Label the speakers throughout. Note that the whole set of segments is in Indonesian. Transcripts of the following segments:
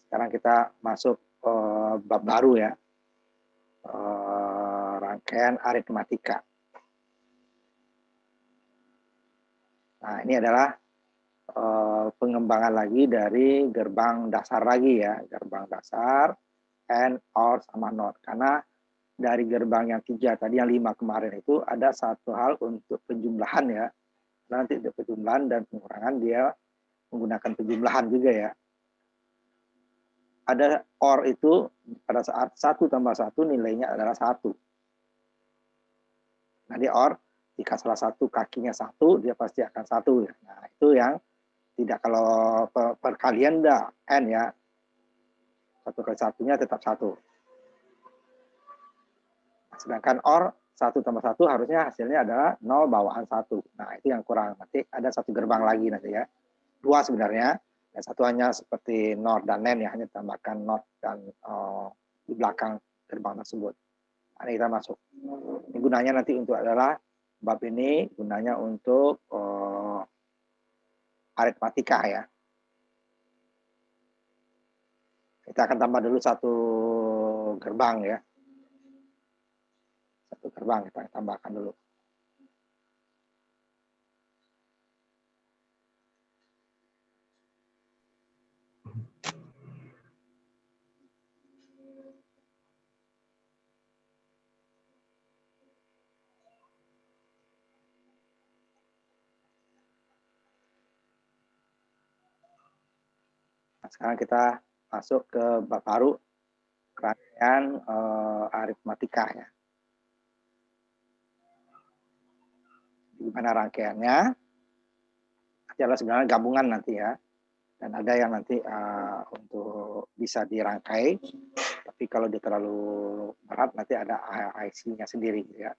Speaker 1: Sekarang kita masuk bab baru ya, rangkaian aritmatika. Nah, ini adalah pengembangan lagi dari gerbang dasar lagi ya, gerbang dasar, and, or, sama not. Karena dari gerbang yang 3 tadi, yang 5 kemarin itu ada satu hal untuk penjumlahan ya. Nanti untuk penjumlahan dan pengurangan dia menggunakan penjumlahan juga ya. Ada or itu pada saat 1 tambah 1 nilainya adalah 1. Nah, di or, jika salah satu kakinya 1, dia pasti akan 1 ya. Nah, itu yang tidak, kalau perkalian enggak, n ya. 1 kali 1-nya tetap 1. Nah, sedangkan or 1 tambah 1 harusnya hasilnya adalah 0 bawaan 1. Nah, itu yang kurang. Nanti ada 1 gerbang lagi nanti ya. 2 sebenarnya. Yang 1 hanya seperti NOR dan NAND ya, hanya tambahkan NOT dan di belakang gerbang tersebut. Nah, ini kita masuk. Ini gunanya nanti untuk adalah bab ini gunanya untuk aritmatika ya. Kita akan tambah dulu 1 gerbang ya. 1 gerbang kita tambahkan dulu. Nah, sekarang kita masuk ke bab baru, rangkaian aritmatika ya. Gimana rangkaiannya? Adalah sebenarnya gabungan nanti ya. Dan ada yang nanti untuk bisa dirangkai, tapi kalau dia terlalu berat nanti ada IC-nya sendiri ya.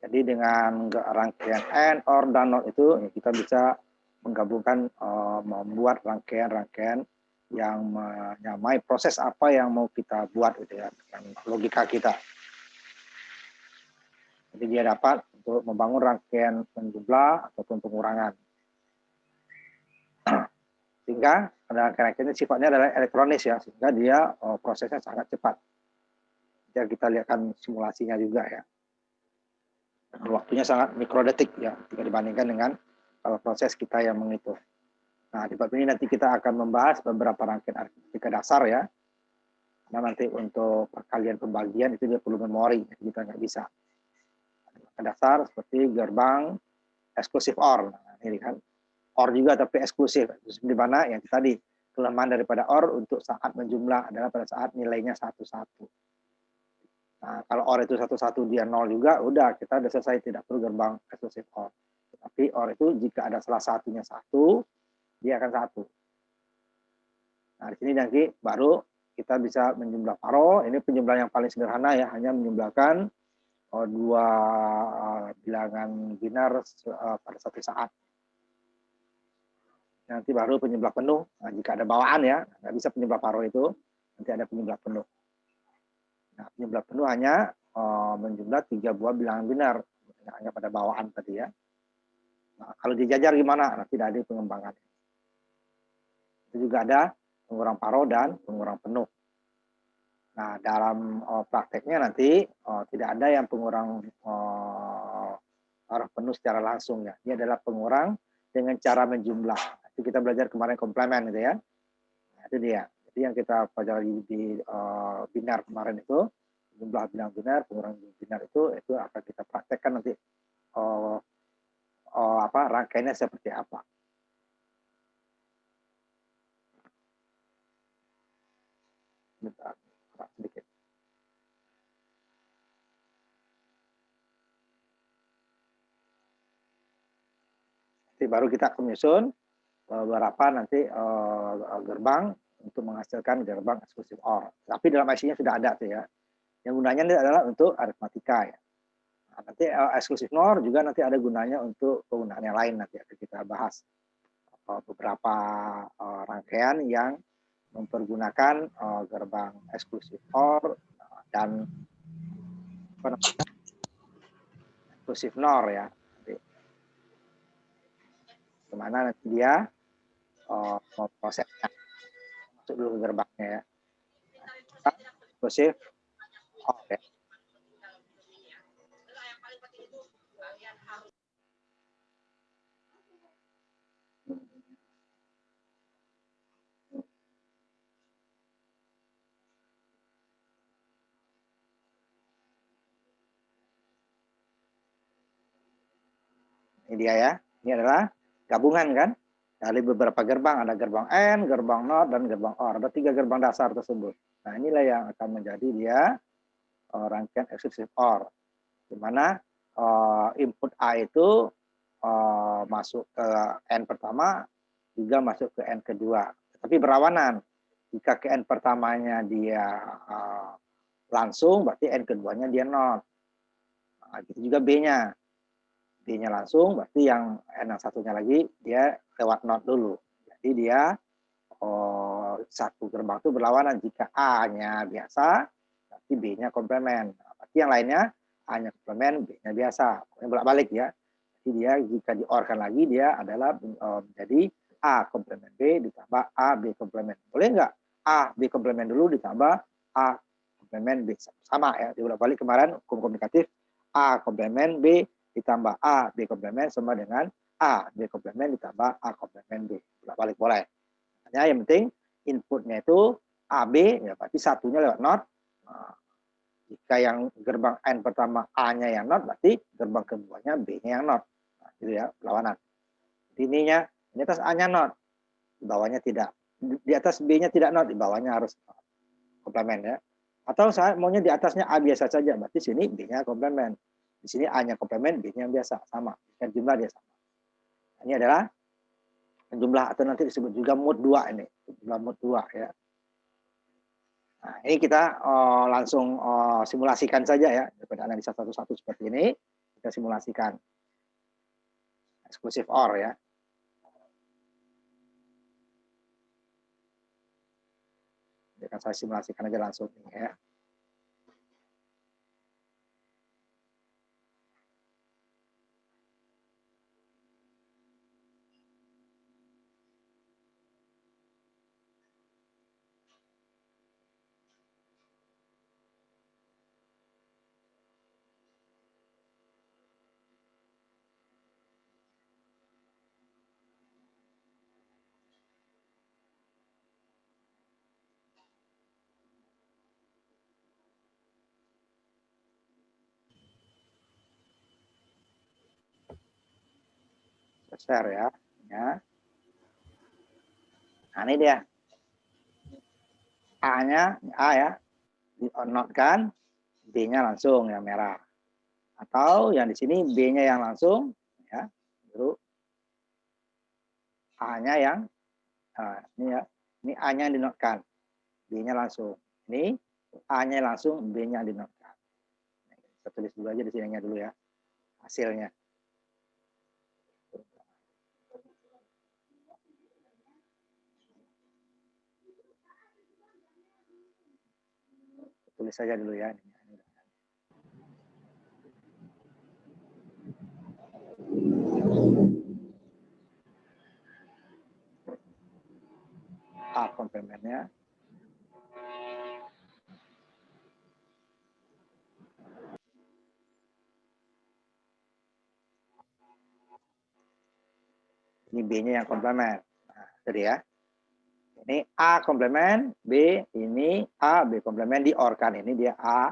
Speaker 1: Jadi dengan rangkaian AND, OR, dan NOT itu ya, kita bisa menggabungkan, membuat rangkaian-rangkaian yang menyamai proses apa yang mau kita buat gitu ya, dengan logika kita. Jadi dia dapat untuk membangun rangkaian penjumlah ataupun pengurangan. Sehingga rangkaian sifatnya adalah elektronis ya, sehingga dia prosesnya sangat cepat. Ya, kita lihatkan simulasinya juga ya. Waktunya sangat mikrodetik ya, jika dibandingkan dengan kalau proses kita yang menghitung. Nah, di bab ini nanti kita akan membahas beberapa rangkaian aritmatika dasar ya. Karena nanti untuk perkalian pembagian itu dia perlu memori, kita nggak bisa. Dasar seperti gerbang eksklusif OR. Nah, ini kan OR juga tapi eksklusif. Di mana yang tadi kelemahan daripada OR untuk saat menjumlah adalah pada saat nilainya 1-1. Nah, kalau OR itu 1-1 dia 0 juga, udah kita udah selesai, tidak perlu gerbang eksklusif OR. Tapi OR itu jika ada salah satunya 1, dia akan 1. Nah, di sini nanti baru kita bisa menjumlah paro. Ini penjumlahan yang paling sederhana ya, hanya menjumlahkan 2 bilangan binar pada satu saat. Nanti baru penyebab penuh. Nah, jika ada bawaan ya, nggak bisa penyebab paro itu, nanti ada penyebab penuh. Nah, penyebab penuh hanya menjumlah 3 buah bilangan binar, hanya pada bawaan tadi ya. Nah, kalau dijajar gimana? Nah, tidak ada pengembangan. Itu juga ada pengurang paro dan pengurang penuh. Nah, dalam prakteknya nanti tidak ada yang pengurang paro penuh secara langsung ya. Ini adalah pengurang dengan cara menjumlah. Itu kita belajar kemarin komplemen gitu ya. Nah, itu dia. Jadi yang kita pelajari di binar kemarin itu, jumlah bilangan binar, pengurang binar itu akan kita praktekkan nanti rangkaiannya seperti apa. Bentar, sedikit. Nanti baru kita menyusun beberapa nanti gerbang untuk menghasilkan gerbang eksklusif OR. Tapi dalam IC-nya sudah ada tuh ya. Yang gunanya ini adalah untuk aritmatika ya. Nah, nanti eksklusif NOR juga nanti ada gunanya untuk penggunaan yang lain, nanti akan kita bahas beberapa rangkaian yang mempergunakan gerbang eksklusif OR dan eksklusif NOR ya. Nanti kemana nanti dia prosesnya masuk dulu ke gerbangnya ya. Nah, eksklusif OR ya. Ini dia ya. Ini adalah gabungan kan dari beberapa gerbang. Ada gerbang AND, gerbang NOT, dan gerbang OR. Ada 3 gerbang dasar tersebut. Nah, inilah yang akan menjadi dia rangkaian eksklusif OR. Di mana input A itu masuk ke N pertama, juga masuk ke N kedua. Tapi berlawanan. Jika ke N pertamanya dia langsung, berarti N keduanya dia NOT. Nah, gitu juga B-nya. B-nya langsung, berarti yang N yang satunya lagi dia lewat NOT dulu. Jadi dia satu gerbang itu berlawanan. Jika A-nya biasa, berarti B-nya komplemen. Nah, berarti yang lainnya A-nya komplemen, B-nya biasa. Pokoknya bolak-balik ya. Jadi dia jika di-OR-kan lagi, dia adalah menjadi A komplemen B ditambah A B komplemen. Boleh nggak A B komplemen dulu ditambah A komplemen B? Sama ya, dibolak-balik kemarin hukum komunikatif. A komplemen B ditambah A B komplemen sama dengan A B komplemen ditambah A komplemen B. Bolak-balik boleh. Hanya yang penting inputnya itu AB, ya berarti satunya lewat NOT. Nah, jika yang gerbang N pertama A-nya yang NOT, berarti gerbang keduanya B-nya yang NOT. Nah, gitu ya, perlawanan. Ininya, di atas A-nya NOT, di bawahnya tidak. Di atas B-nya tidak NOT, di bawahnya harus komplemen ya. Atau saya maunya di atasnya A biasa saja, berarti sini B-nya komplemen. Di sini A-nya komplemen, B-nya biasa, sama. Dan jumlah dia sama. Ini adalah jumlah atau nanti disebut juga mood 2 ini. Jumlah mood 2 ya. Nah, ini kita langsung simulasikan saja ya. Daripada analisa satu-satu seperti ini, kita simulasikan. Eksklusif OR ya. Jadi kan saya simulasikan aja langsung ya. Share ya. Nah, ini dia. A-nya A ya, di-not-kan, B-nya langsung yang merah. Atau yang di sini B-nya yang langsung ya, biru. A-nya yang ini ya. Ini A-nya di-not-kan, B-nya langsung. Ini A-nya langsung, B-nya di-not-kan. Kita tulis dulu aja di sininya dulu ya. Hasilnya. Tulis saja dulu ya. A komplemennya. Ini B-nya yang komplemen. Nah, jadi ya. Ini A komplemen, B ini A, B komplemen di-OR-kan. Ini dia A,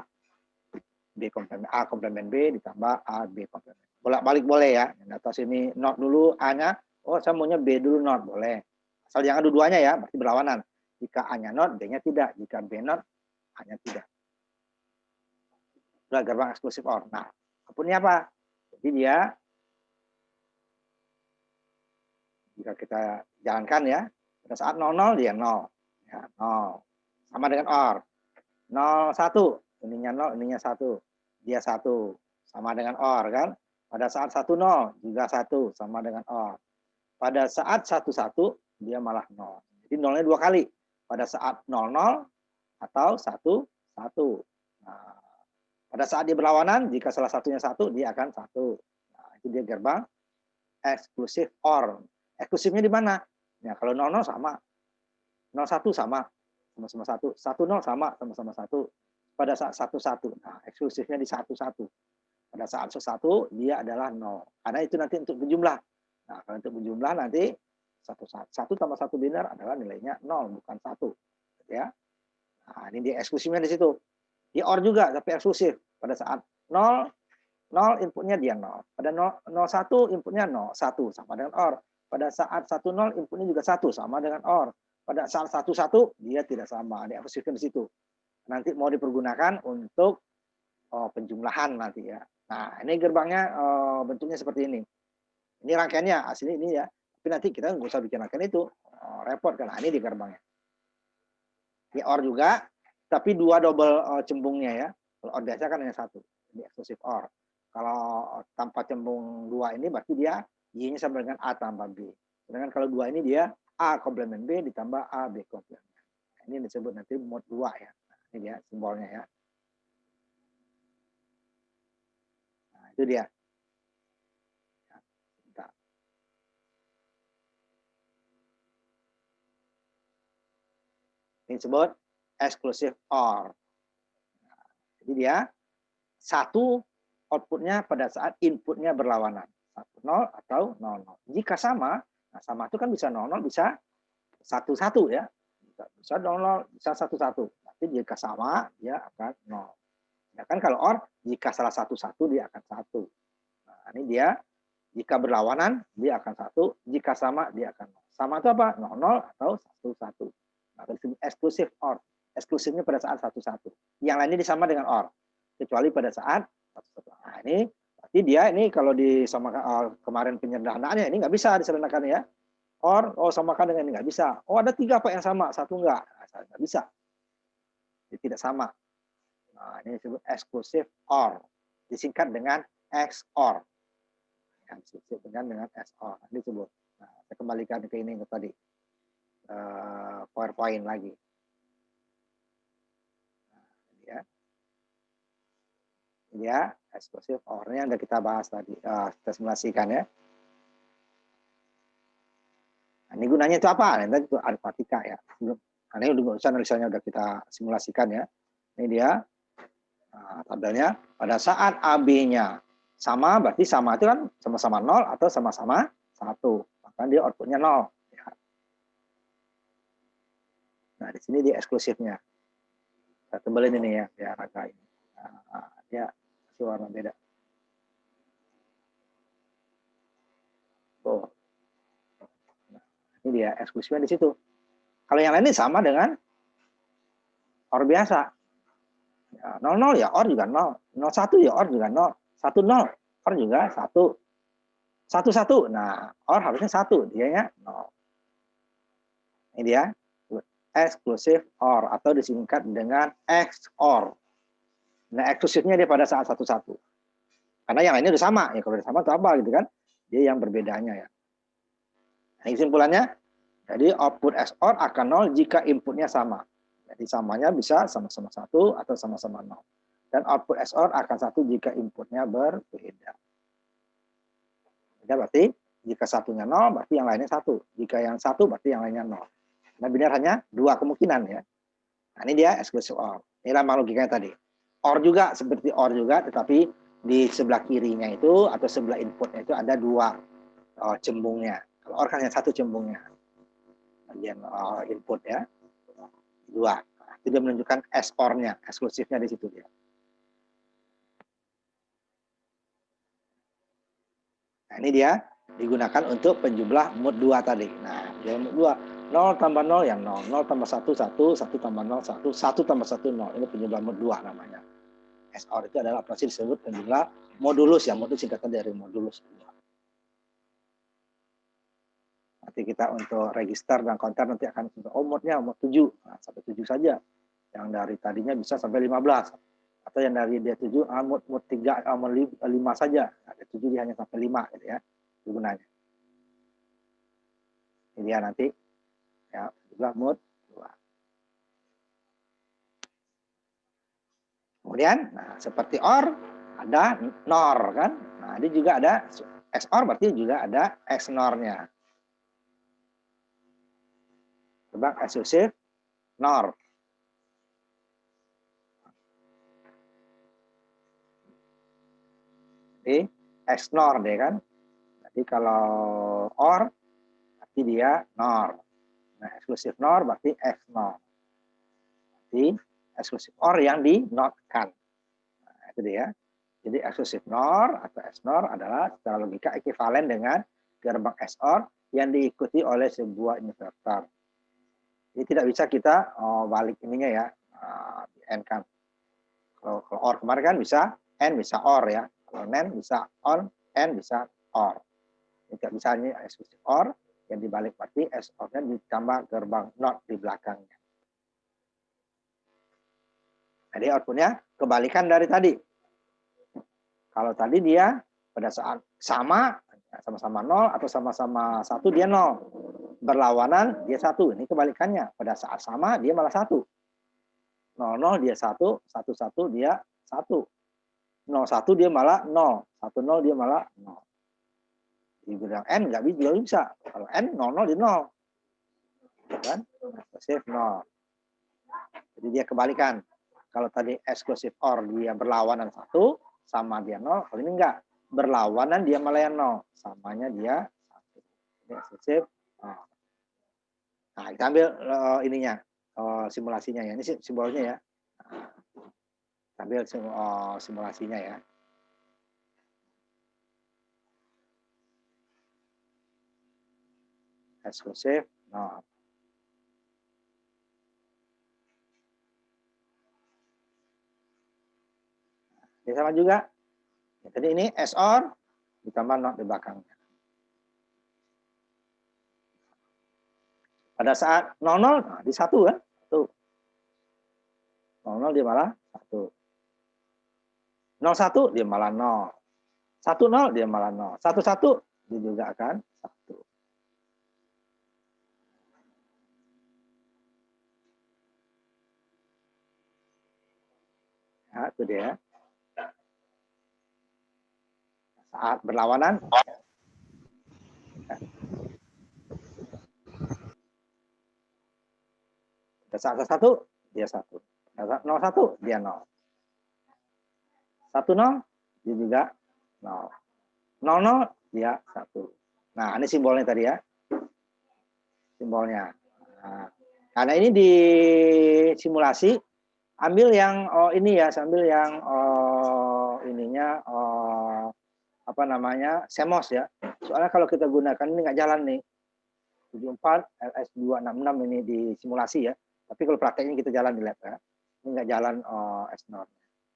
Speaker 1: B komplemen, A komplemen B ditambah A, B komplemen. Bolak-balik boleh ya. Yang atas ini not dulu A-nya, oh saya maunya B dulu not, boleh. Asal jangan dua-duanya ya, berarti berlawanan. Jika A-nya not, B-nya tidak. Jika B not, A-nya tidak. Sudah gerbang eksklusif OR. Nah, outputnya apa? Jadi dia, jika kita jalankan ya, pada saat 00 dia 0. Ya, 0. Sama dengan OR. 0, 1. Ininya 0, ininya 1. Dia 1. Sama dengan OR kan. Pada saat 10 juga 1. Sama dengan OR. Pada saat 11 dia malah 0. Jadi 0-nya 2 kali. Pada saat 00 atau 1, 1. Nah, pada saat dia berlawanan, jika salah satunya 1, dia akan 1. Nah, itu dia gerbang eksklusif OR. Eksklusifnya di mana? Ya, kalau 00 sama, 01 sama, sama-sama 1, 10 sama, sama-sama 1. Pada saat 11, nah eksklusifnya di 11. Pada saat 11 dia adalah 0. Karena itu nanti untuk berjumlah. Nah, kalau untuk berjumlah nanti 1 tambah 1 biner adalah nilainya 0, bukan 1. Ya. Nah, ini dia eksklusifnya di situ. Di OR juga, tapi eksklusif. Pada saat 0, 0 inputnya dia 0. Pada 01 inputnya 0, 1 sama dengan OR. Pada saat 10 inputnya juga 1 sama dengan OR. Pada saat 11 dia tidak sama. Dia eksklusifnya di situ. Nanti mau dipergunakan untuk penjumlahan nanti ya. Nah, ini gerbangnya bentuknya seperti ini. Ini rangkaiannya, asli ini ya. Tapi nanti kita nggak usah bikin rangkaian itu. Repot kan. Nah, ini di gerbangnya. Ini OR juga, tapi 2 double cembungnya ya. Kalau OR biasa kan hanya 1. Ini eksklusif OR. Kalau tanpa cembung 2 ini berarti dia Y-nya sama dengan A tambah B. Sedangkan kalau 2 ini dia A komplement B ditambah A B komplement. Nah, ini disebut nanti mode 2 ya. Nah, ini dia simbolnya ya. Nah, itu dia. Ini disebut exclusive OR. Nah, jadi dia 1 outputnya pada saat inputnya berlawanan. 10 atau 00. Jika sama, nah sama itu kan bisa 00, bisa 11 ya. Bisa 00, bisa 11. Tapi jika sama, dia akan 0. Ya kan kalau OR, jika salah satu dia akan 1. Nah, ini dia, jika berlawanan, dia akan 1. Jika sama, dia akan 0. Sama itu apa? 00 atau 11. Nah, eksklusif OR. Eksklusifnya pada saat 11. Yang lainnya disama dengan OR. Kecuali pada saat 11. Nah, ini berarti dia ini kalau disamakan kemarin penyederhanaannya ini nggak bisa disederhanakan ya. OR, samakan dengan ini nggak bisa. Oh, ada 3 Pak yang sama, 1 enggak. Nah, nggak bisa. Jadi tidak sama. Nah, ini disebut eksklusif OR. Disingkat dengan XOR. Yang disebut dengan XOR. Ini disebut. Nah, saya kembalikan ke ini ke tadi. PowerPoint lagi. Nah, ya. Ini ya, eksklusif OR-nya yang kita bahas tadi. Kita simulasikan ya. Nah, ini gunanya itu apa? Nanti itu aritmatika ya. Nah, ini analisanya udah kita simulasikan ya. Ini dia. Nah, tabelnya pada saat AB-nya sama, berarti sama itu kan sama-sama 0 atau sama-sama 1. Maka dia outputnya 0. Ya. Nah, di sini dia eksklusifnya. Kita tebelin ini ya, biar agak ini. Nah, dia kasih warna beda. Tuh. Nah, ini dia eksklusifnya di situ. Kalau yang lain ini sama dengan OR biasa. Ya, 00 ya OR juga 0. 01 ya OR juga 0. 10 OR juga 1. 11. Nah, OR harusnya 1, dianya 0. Ini dia eksklusif OR atau disingkat dengan XOR. Nah, eksklusifnya dia pada saat 11. Karena yang lainnya udah sama. Ya kalau udah sama itu apa gitu kan? Dia yang berbedanya ya. Nah, kesimpulannya, jadi output XOR akan 0 jika inputnya sama. Jadi samanya bisa sama-sama 1 atau sama-sama 0. Dan output XOR akan 1 jika inputnya berbeda. Berarti jika satunya 0, berarti yang lainnya 1. Jika yang 1, berarti yang lainnya 0. Nah, benar hanya 2 kemungkinan ya. Nah, ini dia exclusive OR. Ini lama logikanya tadi. OR juga seperti OR juga, tetapi di sebelah kirinya itu atau sebelah inputnya itu ada 2 cembungnya. Kalau OR kan hanya 1 cembungnya. Bagian input ya. 2. Nah, itu dia menunjukkan XOR-nya, eksklusifnya di situ dia. Nah, ini dia digunakan untuk penjumlah mode 2 tadi. Nah, dia mode 2. 0 tambah 0 yang 0. 0 tambah 1, 1. 1 tambah 0, 1. 1 tambah 1, 0. Ini penjumlah mode 2 namanya. XOR itu adalah operasi disebut penjumlah modulus. Ya, modulus singkatan dari modulus 2. Nanti kita untuk register dan counter nanti akan mode-nya mode 7. Nah, sampai 7 saja. Yang dari tadinya bisa sampai 15. Atau yang dari dia 7, mode 3, mode 5 saja. Nah, 7 dia hanya sampai 5 gitu ya. Gunanya. Ini dia nanti ya, juga mode 2. Kemudian, nah, seperti OR ada NOR kan. Nah, ini juga ada XOR berarti juga ada XNOR-nya. gerbang eksklusif NOR. Jadi XNOR deh kan. Jadi kalau OR berarti dia NOR. Nah, eksklusif NOR berarti XNOR. Berarti eksklusif OR yang di not-kan. Nah, itu dia. Jadi eksklusif NOR atau XNOR adalah secara logika ekivalen dengan gerbang XOR yang diikuti oleh sebuah inverter. Jadi tidak bisa kita balik ininya ya, di N kan. Kalau OR kemarin kan bisa N bisa OR ya. Kalau NAND bisa ON, N bisa OR. Tidak bisa ini eksklusif OR yang dibalik berarti XOR-nya ditambah gerbang NOT di belakangnya. Jadi outputnya kebalikan dari tadi. Kalau tadi dia pada saat sama-sama 0 atau sama-sama 1 dia 0. Berlawanan dia 1. Ini kebalikannya. Pada saat sama dia malah 1. 0 dia 1, 1 dia 1. 01 dia malah 0. 10 dia malah 0. Dibilang N nggak bisa. Kalau N 00 dia 0. Kan? Eksklusif 0. Jadi dia kebalikan. Kalau tadi eksklusif OR dia berlawanan 1, sama dia 0. Kalau ini enggak. Berlawanan dia malah 0. Samanya dia 1. Ini eksklusif 0. Nah, kita ambil ininya. Simulasinya ya. Ini simbolnya ya. Kita ambil simulasinya ya. Eksklusif 0. Ini sama juga. Jadi ini XOR ditambah NOT di belakangnya. Pada saat 00, nah, di 1 kan? 1. 00 dia malah 1. 01 dia malah 0. 10 dia malah 0. 11 dia juga akan 1. Nah, itu dia. Saat berlawanan. Saat 1 dia 1. Saat 01 dia 0. 10 dia juga 0. 00 dia 1. Nah, ini simbolnya tadi ya. Simbolnya. Nah, karena ini di simulasi ambil yang ini ya, sambil yang ininya apa namanya? CMOS ya. Soalnya kalau kita gunakan ini nggak jalan nih. 74 LS266 ini di simulasi ya. Tapi kalau prakteknya kita jalan di lab ya. Ini nggak jalan XNOR.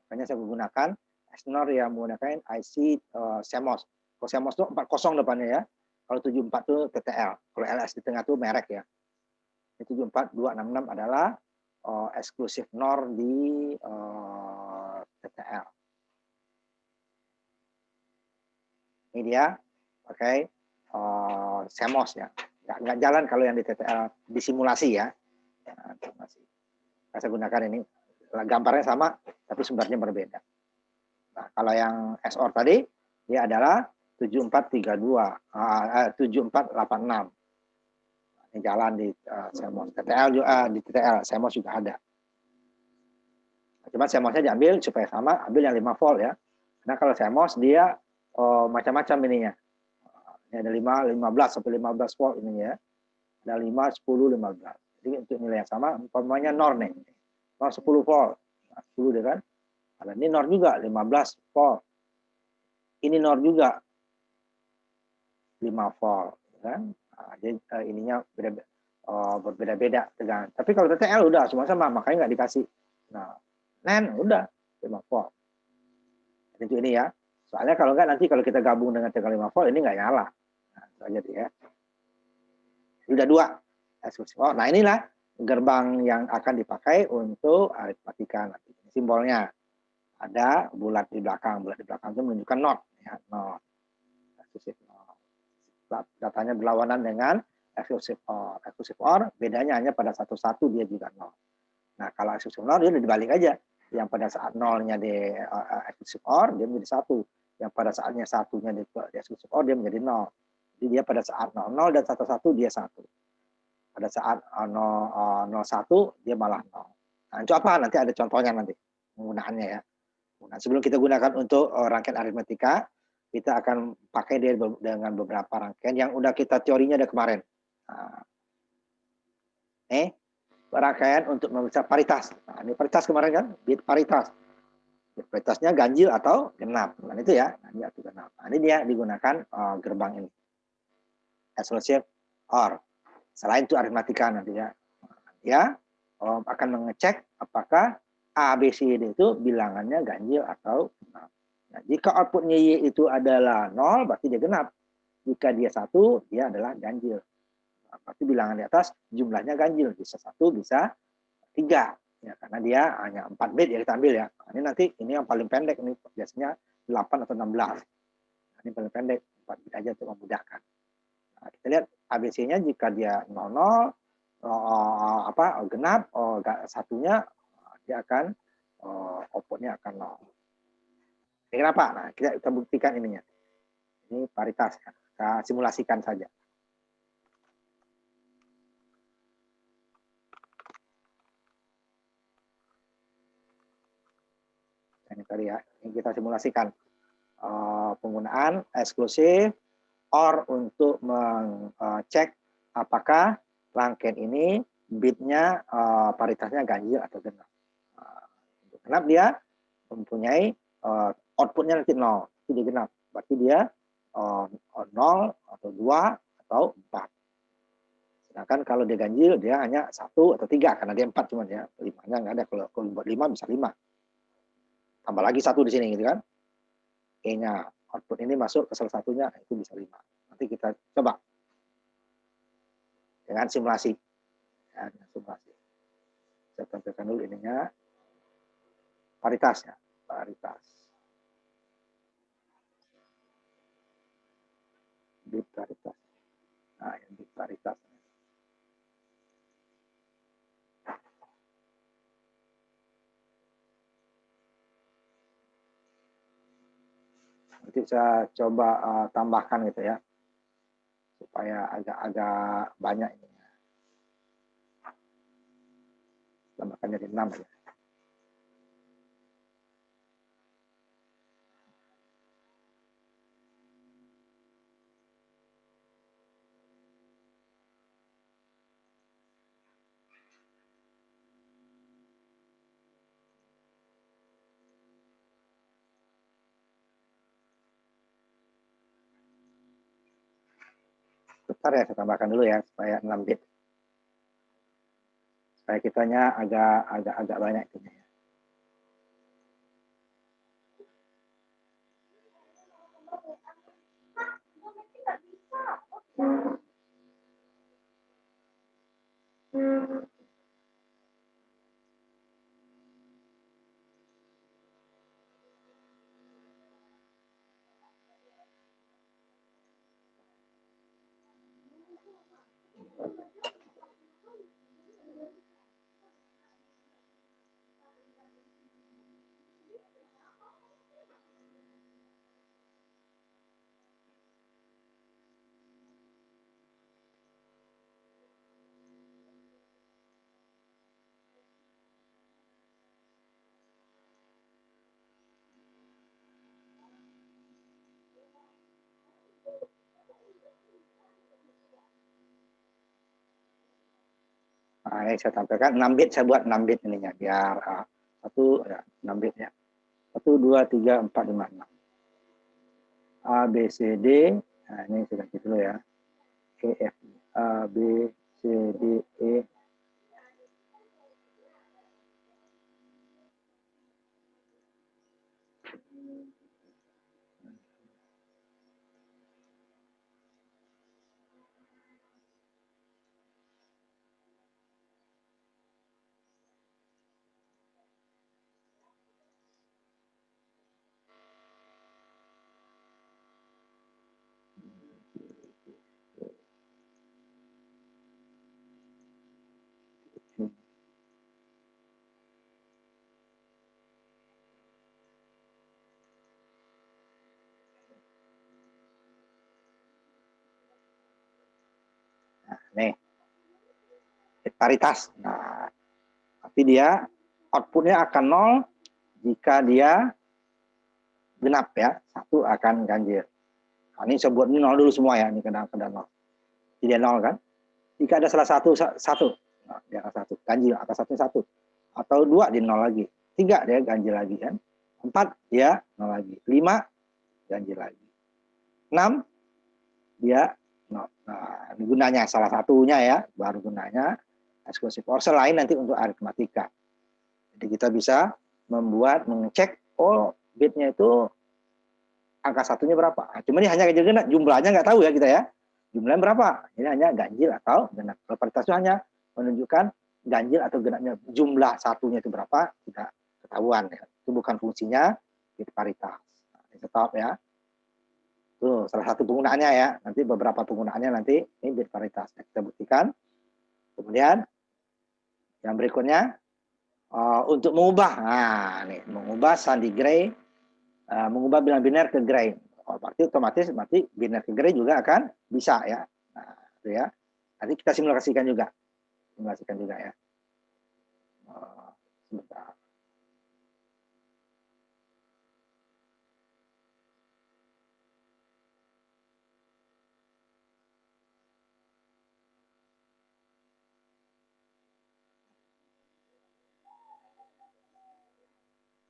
Speaker 1: Makanya saya menggunakan XNOR yang menggunakan IC CMOS. Kalau CMOS itu 40 depannya ya. Kalau 74 itu TTL. Kalau LS di tengah itu merek ya. 74266 adalah eksklusif NOR di TTL. Ini dia pakai CMOS ya. Nggak jalan kalau yang di TTL di simulasi ya. Saya gunakan ini. Gambarnya sama, tapi sumbernya berbeda. Nah, kalau yang XOR tadi, dia adalah 7486. Ini jalan di CMOS. TTL juga di TTL, CMOS juga ada. Cuma CMOS-nya diambil supaya sama, ambil yang 5 volt ya. Karena kalau CMOS dia macam-macam ininya. Ini ada 15 sampai 15 volt ini ya. Ada 5, 10, 15. Jadi untuk nilai yang sama, umpamanya NOR nih. NOR 10 volt. Nah, 10 deh kan. Ada ini NOR juga 15 volt. Ini NOR juga 5 volt kan. Nah, jadi ininya berbeda-beda tegangan. Tapi kalau TTL udah semua sama, makanya nggak dikasih. Nah, NAND udah 5 volt. Itu ini ya. Soalnya kalau nggak nanti kalau kita gabung dengan tegangan 5 volt ini nggak nyala. Nah, itu aja ya. Udah 2. Oh, nah inilah gerbang yang akan dipakai untuk aritmatika nanti. Simbolnya ada bulat di belakang. Bulat di belakang itu menunjukkan NOT. Ya, NOT. Eksklusif NOT. Datanya berlawanan dengan eksklusif OR. Eksklusif OR bedanya hanya pada 1-1 dia juga 0. Nah, kalau eksklusif NOR dia udah dibalik aja. Yang pada saat 0-nya di eksklusif OR dia menjadi 1. Yang pada saatnya 1-nya di eksklusif OR dia menjadi 0. Jadi dia pada saat 00 dan 11 dia 1. Pada saat 01 dia malah 0. Nah, itu apa? Nanti ada contohnya nanti penggunaannya ya. Nah, sebelum kita gunakan untuk rangkaian aritmetika, kita akan pakai dia dengan beberapa rangkaian yang udah kita teorinya ada kemarin. Nah, rangkaian untuk memeriksa paritas. Nah, ini paritas kemarin kan, bit paritas. Bit paritasnya ganjil atau genap. Nah, itu ya, ganjil atau genap. Nah, ini dia digunakan gerbang ini. Exclusive OR. Selain itu aritmetika nantinya. Ya, akan mengecek apakah A, B, C, D itu bilangannya ganjil atau genap. Nah, jika outputnya Y itu adalah 0, berarti dia genap. Jika dia 1, dia adalah ganjil. Nah, berarti bilangan di atas jumlahnya ganjil. Bisa 1, bisa 3. Ya, karena dia hanya 4 bit ya kita ambil ya. Nah, ini nanti ini yang paling pendek, ini biasanya 8 atau 16. Nah, ini paling pendek, 4 bit aja untuk memudahkan. Nah, kita lihat ABC-nya jika dia 00, genap, satunya dia akan outputnya akan 0. Ini kenapa? Nah, kita buktikan ininya. Ini paritas ya. Kita simulasikan saja. Ini tadi ya, ini kita simulasikan penggunaan eksklusif OR untuk mengecek apakah rangkaian ini bitnya paritasnya ganjil atau genap. Untuk genap dia mempunyai outputnya nanti 0, itu dia genap. Berarti dia 0 atau 2 atau 4. Sedangkan kalau dia ganjil dia hanya 1 atau 3 karena dia 4 cuman ya. 5-nya nggak ada. Kalau buat 5 bisa 5. Tambah lagi 1 di sini gitu kan. E-nya output ini masuk ke salah satunya itu bisa 5. Nanti kita coba dengan simulasi. Ya, dengan simulasi. Saya tampilkan dulu ininya. Paritasnya. Paritas. Bit paritas. Nah, yang bit paritas. Nanti saya coba tambahkan gitu ya. Supaya agak-agak banyak ini. Tambahkan jadi 6 ya. Bentar ya, saya tambahkan dulu ya supaya 6 bit. Supaya kitanya agak banyak itunya ya. Nah, ini saya tampilkan 6 bit, saya buat 6 bit ininya biar satu ya 6 bit ya. 1 2 3 4 5 6. A B C D. Nah, ini sudah gitu ya. E F A B C D E. Nah, nih. paritas. Nah, tapi dia outputnya akan 0 jika dia genap ya, 1 akan ganjil. Nah, ini saya buat ini 0 dulu semua ya, ini kadang 0. Jadi 0 kan. Jika ada salah satu, nah, dia akan 1, ganjil, atas 1, atau 2 di 0 lagi, 3 dia ganjil lagi kan, 4 dia 0 lagi, 5 ganjil lagi, 6 dia 0. Nah, ini gunanya salah satunya ya, baru gunanya eksklusif OR, selain nanti untuk aritmatika. Jadi kita bisa mengecek, oh bitnya itu angka satunya berapa. Nah, cuma ini hanya ganjil genap, jumlahnya nggak tahu ya kita ya. Jumlahnya berapa? Ini hanya ganjil atau genap. Kalau paritas itu hanya menunjukkan ganjil atau genapnya. Jumlah satunya itu berapa? Tidak ketahuan ya. Itu bukan fungsinya bit paritas. Nah, ini tetap ya. Itu salah satu penggunaannya ya. Nanti beberapa penggunaannya nanti ini bit paritas. Kita buktikan. Kemudian yang berikutnya untuk mengubah. Nah, nih mengubah sandi gray, mengubah bilang biner ke gray. Oh, berarti otomatis biner ke gray juga akan bisa ya. Nah, itu ya. Nanti kita simulasikan juga. Ya. Sebentar.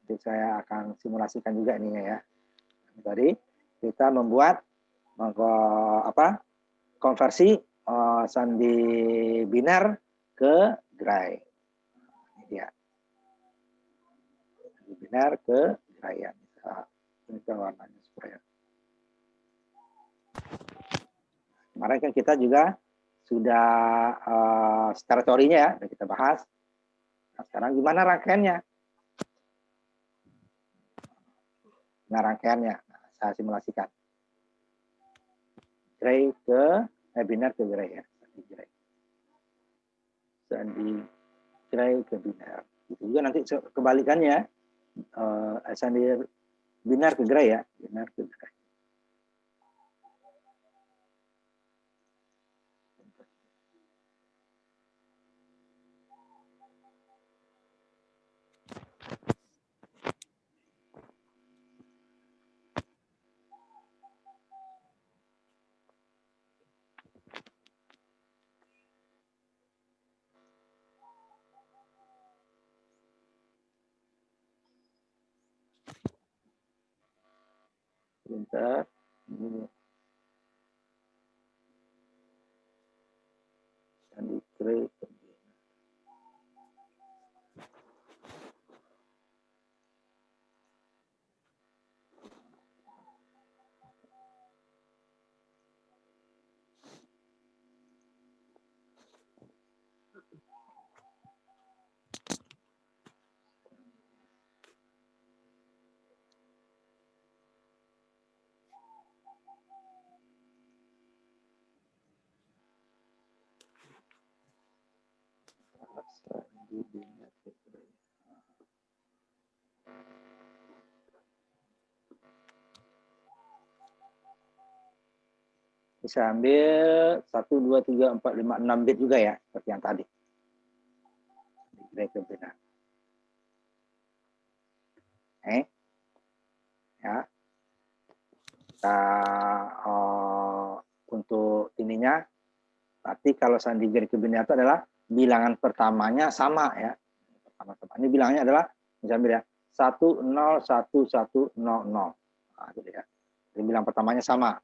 Speaker 1: Nanti saya akan simulasikan juga ininya ya. Tadi kita membuat konversi sandi biner ke gray. Ini dia. Sandi biner ke gray ya. Ini warnanya supaya. Kemarin kan kita juga sudah secara teorinya ya, sudah kita bahas. Nah, sekarang gimana rangkaiannya? Nah, rangkaiannya saya simulasikan. Gray ke biner ke gray ya. Sandi gray ke biner. Itu juga nanti kebalikannya. Sandi biner ke gray ya. Biner ke gray. Bentar. Sandi gray ke biner. Sandi biner ke gray. Bisa ambil 1, 2, 3, 4, 5, 6 bit juga ya, seperti yang tadi. Gray ke biner. Ya. Kita untuk ininya, berarti kalau sandi gray ke biner itu adalah bilangan pertamanya sama ya. Ini bilangnya adalah misalnya ya 1, 0, 1, 1, 0, 0. Nah, gitu ya. Jadi bilang pertamanya sama.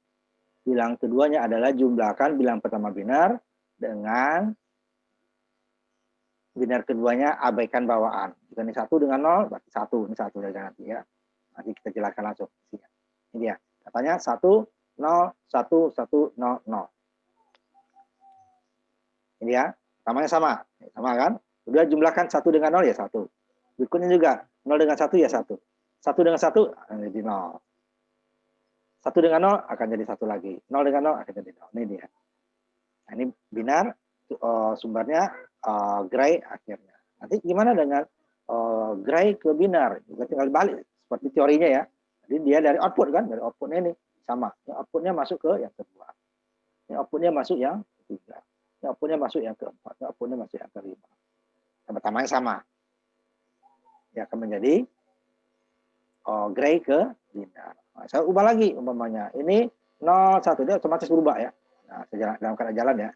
Speaker 1: Bilang keduanya adalah jumlahkan bilang pertama biner dengan biner keduanya abaikan bawaan. Jika ini 1 dengan 0, berarti 1. Ini 1 dari nanti ya. Nanti kita jelaskan langsung. Ini dia. Katanya 1, 0, 1, 1, 0, 0. Ini ya. Pertamanya sama. Sama kan? Kemudian jumlahkan 1 dengan 0 ya 1. Berikutnya juga 0 dengan 1 ya 1. 1 dengan 1 akan jadi 0. 1 dengan 0 akan jadi 1 lagi. 0 dengan 0 akan jadi 0. Ini dia. Nah, ini binar, sumbernya gray akhirnya. Nanti gimana dengan gray ke binar? Juga tinggal balik. Seperti teorinya ya. Jadi dia dari output kan. Dari outputnya ini sama. Yang outputnya masuk ke yang kedua. Yang outputnya masuk yang ketiga. Yang outputnya masuk yang keempat. Yang outputnya outputnya masih angka 5. Yang pertamanya sama. Dia akan menjadi gray ke linear. Nah, saya ubah lagi umpamanya. Ini 0, 1, dia otomatis berubah ya. Nah, dalam keadaan jalan ya.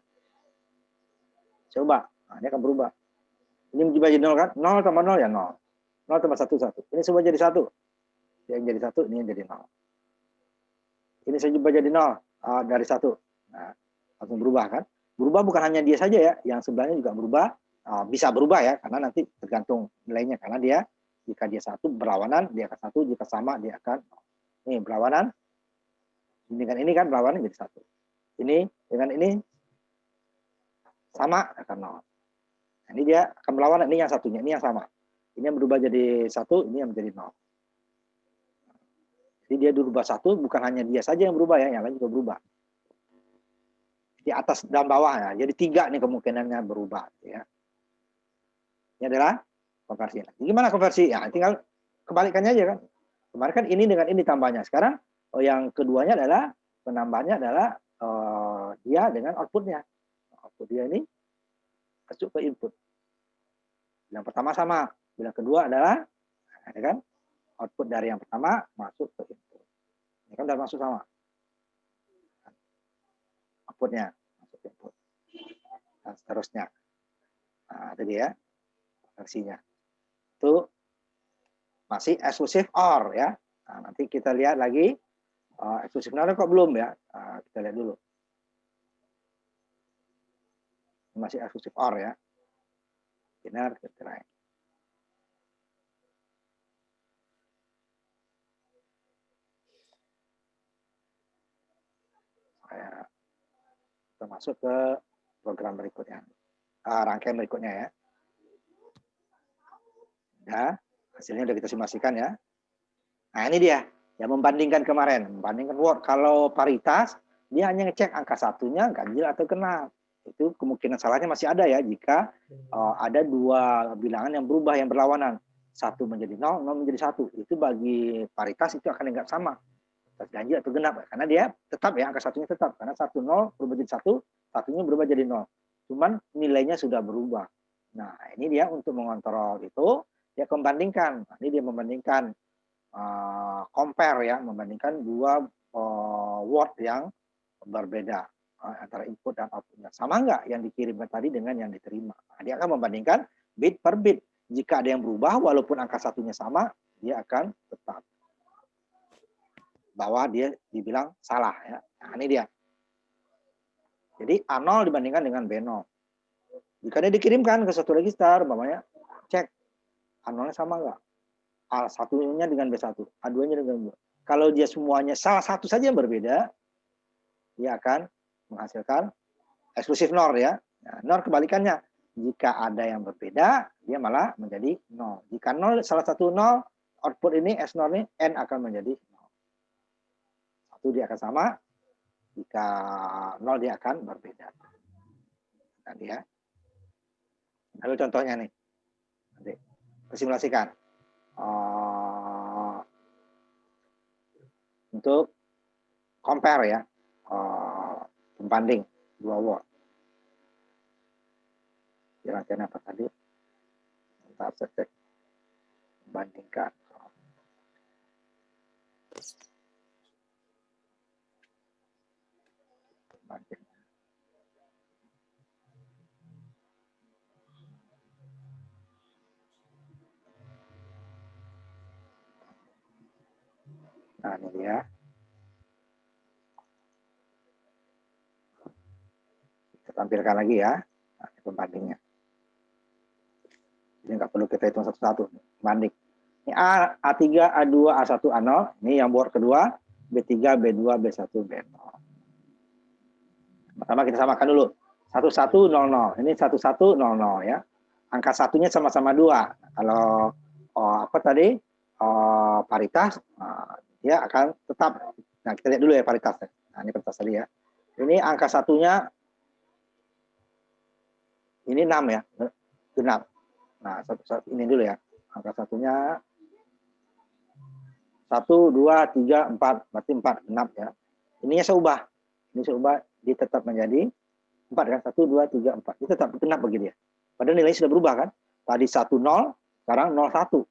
Speaker 1: Saya ubah. Nah, ini akan berubah. Ini menjadi 0 kan? 0 tambah 0 ya 0. 0 tambah 1, 1. Ini semua jadi 1. Yang jadi 1, ini yang jadi 0. Ini saya ubah jadi 0 dari 1. Nah, langsung berubah kan? Berubah bukan hanya dia saja ya, yang sebelahnya juga berubah. Bisa berubah ya, karena nanti tergantung nilainya. Karena dia, jika dia 1 berlawanan, dia akan 1. Jika sama, dia akan ini berlawanan. Dengan ini kan berlawanan jadi 1. Ini dengan ini sama akan 0. Nah, ini dia akan berlawanan, ini yang satunya, ini yang sama. Ini yang berubah jadi 1, ini yang menjadi 0. Jadi dia berubah 1, bukan hanya dia saja yang berubah ya, yang lain juga berubah. Di atas dan bawah ya. Jadi 3 nih kemungkinannya berubah ya. Ini adalah konversi. Gimana konversi? Ya, tinggal kebalikannya aja kan. Kemarin kan ini dengan ini tambahnya. Sekarang yang keduanya adalah penambahannya adalah dia dengan outputnya. Output dia ini masuk ke input. Yang pertama sama, yang kedua adalah ya kan output dari yang pertama masuk ke input. Ini kan sudah masuk sama. Outputnya masuk ke input. Dan seterusnya. Nah, itu dia versinya. Itu masih eksklusif OR ya. Nah, nanti kita lihat lagi eksklusif NOR kok belum ya. Kita lihat dulu. Masih eksklusif OR ya. Benar, kira-kira. Kita masuk ke program berikutnya. Rangkaian berikutnya ya. Nah, hasilnya sudah kita simulasikan ya. Nah, ini dia. Yang membandingkan kemarin. Membandingkan Word. Kalau paritas, dia hanya ngecek angka satunya ganjil atau genap. Itu kemungkinan salahnya masih ada ya jika ada dua bilangan yang berubah, yang berlawanan. 1 menjadi 0, 0 menjadi 1. Itu bagi paritas itu akan nggak sama. Ganjil atau genap. Karena dia tetap ya, angka satunya tetap. Karena 1, 0 berubah jadi 1, satunya berubah jadi 0. Cuman nilainya sudah berubah. Nah, ini dia untuk mengontrol itu, dia membandingkan. Nah, ini dia membandingkan compare ya, membandingkan dua word yang berbeda antara input dan outputnya. Sama nggak yang dikirim tadi dengan yang diterima? Nah, dia akan membandingkan bit per bit. Jika ada yang berubah, walaupun angka satunya sama, dia akan tetap bahwa dia dibilang salah ya. Nah, ini dia. Jadi A0 dibandingkan dengan B0. Jika dia dikirimkan ke satu register, umpamanya cek A0-nya sama nggak? A1-nya dengan B1, A2-nya dengan B2. Kalau dia semuanya salah satu saja yang berbeda, dia akan menghasilkan eksklusif NOR ya. Nah, NOR kebalikannya. Jika ada yang berbeda, dia malah menjadi 0. Jika 0, salah satu 0, output ini, S0 ini, N akan menjadi 0. 1 dia akan sama, jika 0 dia akan berbeda. Nah, dia. Lalu contohnya nih. Nanti kita simulasikan. Untuk compare ya. Pembanding dua word. Kira-kira apa tadi? Bentar saya cek. Membandingkan. Nah, ini dia. Kita tampilkan lagi ya. Nah, ini pembandingnya. Ini nggak perlu kita hitung satu-satu. Banding. Ini A3, A2, A1, A0. Ini yang word kedua. B3, B2, B1, B0. Pertama kita samakan dulu. 1100. Ini 1100 ya. Angka satunya sama-sama 2. Kalau apa tadi? Paritas, dia akan tetap. Nah, kita lihat dulu ya paritasnya. Nah, ini paritas tadi ya. Ini angka satunya ini 6 ya. Genap. Nah, ini dulu ya. Angka satunya 1, 2, 3, 4. Berarti 4 genap ya. Ininya saya ubah. Ini saya ubah, dia tetap menjadi 4 kan, 1, 2, 3, 4. Itu tetap genap bagi dia. Padahal nilainya sudah berubah kan. Tadi 1, 0, sekarang 0, 1.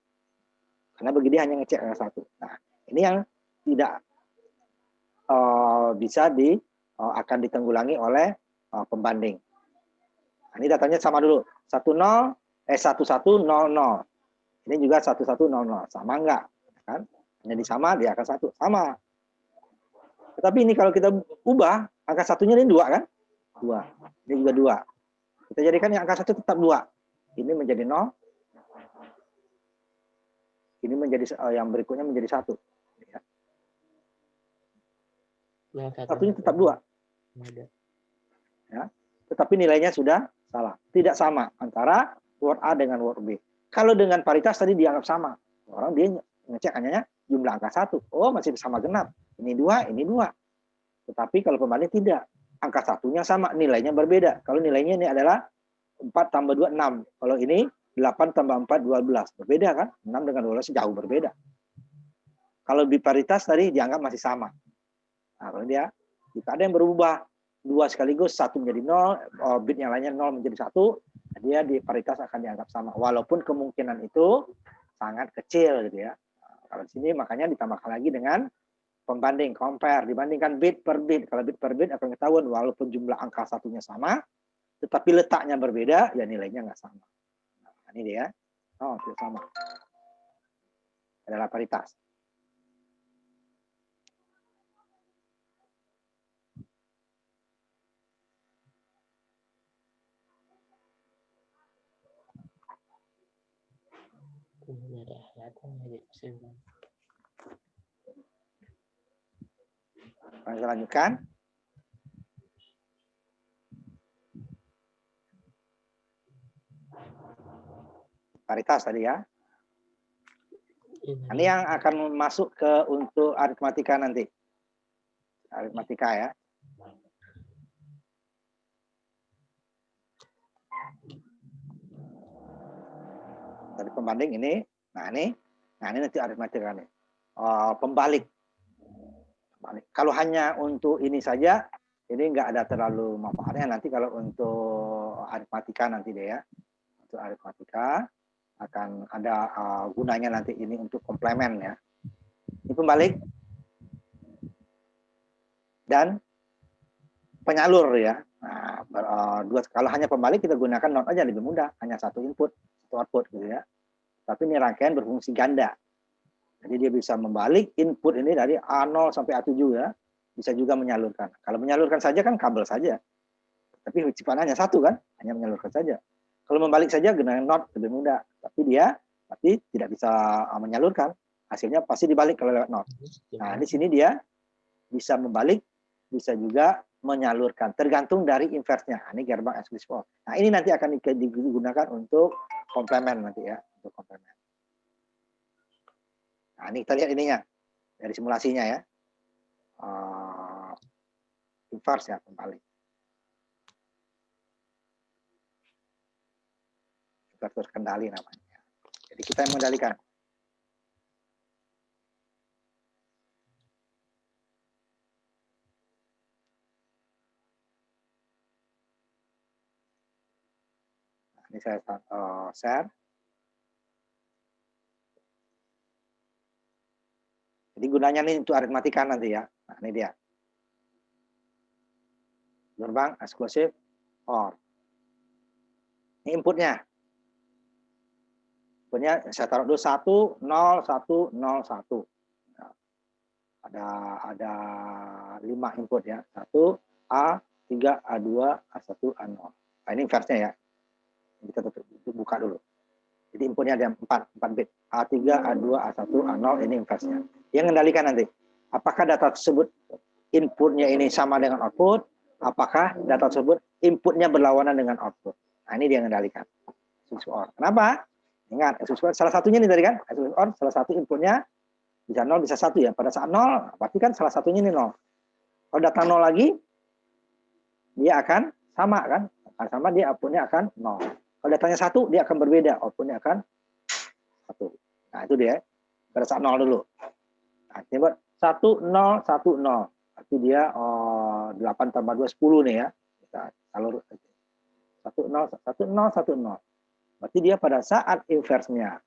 Speaker 1: Karena bagi dia hanya ngecek angka 1. Nah, ini yang tidak bisa akan ditanggulangi oleh pembanding. Nah, ini datanya sama dulu. 1100. Ini juga 1100. Sama enggak? Kan? Jadi sama, dia akan 1. Sama. Tetapi ini kalau kita ubah, angka satunya ini 2 kan? 2. Ini juga 2. Kita jadikan yang angka 1 tetap 2. Ini menjadi 0. Ini menjadi yang berikutnya menjadi 1. Ya. Satunya tetap 2. Ya. Tetapi nilainya sudah salah. Tidak sama antara word A dengan word B. Kalau dengan paritas tadi dianggap sama. Orang dia ngecek hanya jumlah angka 1. Oh, masih sama genap. Ini 2, ini 2. Tetapi kalau pembanding tidak. Angka satunya sama, nilainya berbeda. Kalau nilainya ini adalah 4 tambah 2, 6. Kalau ini 8 tambah 4, 12. Berbeda kan? 6 dengan 12 jauh berbeda. Kalau biparitas tadi dianggap masih sama. Nah, kalau dia, jika ada yang berubah 2 sekaligus, 1 menjadi 0, bit yang lainnya 0 menjadi 1, dia di paritas akan dianggap sama. Walaupun kemungkinan itu sangat kecil gitu ya. Nah, kalau di sini makanya ditambahkan lagi dengan pembanding, compare, dibandingkan bit per bit. Kalau bit per bit akan ketahuan walaupun jumlah angka satunya sama, tetapi letaknya berbeda, ya nilainya nggak sama. Nah, ini dia. Oh, tidak sama. Adalah paritas. Kita lanjutkan. Paritas tadi ya. Ini yang akan masuk ke untuk aritmatika nanti. Aritmatika ya. Tadi pembanding ini. Nah ini nanti aritmatika nih. Pembalik. Kalau hanya untuk ini saja, ini nggak ada terlalu manfaatnya. Nanti kalau untuk aritmatika nanti deh ya. Untuk aritmatika akan ada gunanya nanti ini untuk komplement ya. Ini pembalik dan penyalur ya. Nah, kalau hanya pembalik kita gunakan not aja lebih mudah, hanya satu input, satu output gitu ya. Tapi ini rangkaian berfungsi ganda. Jadi dia bisa membalik input ini dari A0 sampai A7 ya. Bisa juga menyalurkan. Kalau menyalurkan saja kan kabel saja. Tapi ciptaan hanya satu kan, hanya menyalurkan saja. Kalau membalik saja gunakan not lebih mudah. Tapi dia tidak bisa menyalurkan. Hasilnya pasti dibalik kalau lewat not. Nah, di sini dia bisa membalik, bisa juga menyalurkan. Tergantung dari inverse-nya. Ini gerbang eksklusif OR. Nah, ini nanti akan digunakan untuk komplement nanti ya. Untuk komplement. Nah, ini kita lihat ininya. Dari simulasinya ya. Inverse ya, kembali. Inverter kendali namanya. Jadi kita yang mengendalikan. Nah, ini saya share. Jadi gunanya nih untuk aritmatika nanti ya. Nah, ini dia. Gerbang eksklusif OR. Ini inputnya. Inputnya saya taruh dulu 1, 0, 1, 0, 1. Nah, ada 5 input ya. 1, A3, A2, A1, A0. Nah, ini inverse-nya ya. Kita buka dulu. Jadi inputnya ada 4 bit. A3, A2, A1, A0, ini inverse-nya. Yang mengendalikan nanti. Apakah data tersebut inputnya ini sama dengan output? Apakah data tersebut inputnya berlawanan dengan output? Nah, ini dia yang mengendalikan. Kenapa? Ingat, salah satunya nih tadi kan, salah satu inputnya bisa 0, bisa 1 ya. Pada saat 0, berarti kan salah satunya ini 0. Kalau data 0 lagi, dia akan sama kan? Sama dia outputnya akan 0. Kalau datanya 1, dia akan berbeda. Outputnya akan 1. Nah, itu dia. Pada saat 0 dulu. Nah, ini buat 1, 0, 1, 0. Berarti dia 8 tambah 2, 10 nih ya. Kalau 1 0 1 0 1 0. Berarti dia pada saat inverse-nya